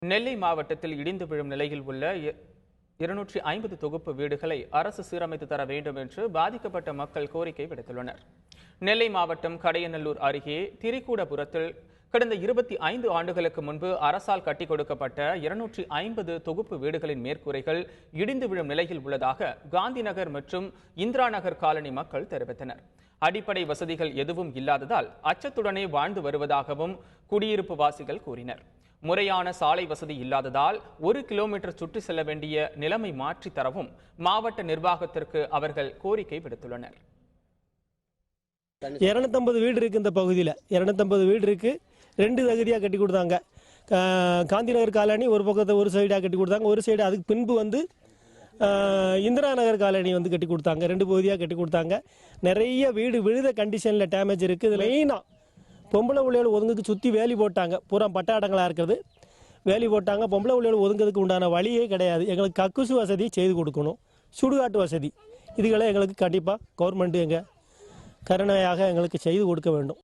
நெல்லை மாவட்டத்தில் இடிந்து விழும் நிலையில் உள்ள 250 தொகுப்பு வீடுகளை அரசு சீரமைத்து தர வேண்டும் என்று பாதிக்கப்பட்ட மக்கள் கோரிக்கை விடுத்துள்ளனர். நெல்லை மாவட்டம் கடையநல்லூர் அருகே திரிகூடபுரத்தில் கடந்த 25 ஆண்டுகளுக்கு முன்பு அரசால் கட்டிக் கொடுக்கப்பட்ட 250 தொகுப்பு வீடுகளின் மேற்கூரைகள் இடிந்து விழும் நிலையில் உள்ளதாக காந்தி நகர் மற்றும் இந்திரா நகர் காலனி மக்கள் தெரிவித்தனர். அடிப்படை வசதிகள் எதுவும் இல்லாததால் அச்சத்துடனே வாழ்ந்து வருவதாகவும் குடியிருப்பு வாசிகள் கூறினர். முறையான சாலை வசதி இல்லாததால் 1 கிலோமீட்டர் சுற்றி செல்ல வேண்டிய நிலைமை மாற்றி தரவும் மாவட்ட நிர்வாகத்திற்கு அவர்கள் கோரிக்கை விடுத்துள்ளனர். 250 வீடு இருக்கு இந்த பகுதியில். 250 வீடு இருக்கு. 2 தகுதியாக கட்டி கொடுத்தாங்க. காந்தி நகர் காலனி ஒரு பக்கத்தை ஒரு சைடாக கட்டி கொடுத்தாங்க. ஒரு சைடு அதுக்கு பின்பு இந்திரா நகர் காலனி கட்டி கொடுத்தாங்க. 2 பகுதியாக கட்டி கொடுத்தாங்க. நிறைய வீடு விழுத கண்டிஷனில் டேமேஜ் இருக்குது. இது மெயினாக பொம்பளை பிள்ளைகள் ஒதுங்குக்கு சுற்றி வேலி போட்டாங்க. பூரா பட்டாடங்களாக இருக்கிறது. வேலி போட்டாங்க. பொம்பளை பிள்ளைகள் ஒதுங்கிறதுக்கு உண்டான வழியே கிடையாது. எங்களுக்கு கக்கூசு வசதி செய்து கொடுக்கணும். சுடுகாட்டு வசதி இதுகளை எங்களுக்கு கண்டிப்பாக கவர்மெண்ட் எங்கள் கருணையாக எங்களுக்கு செய்து கொடுக்க வேண்டும்.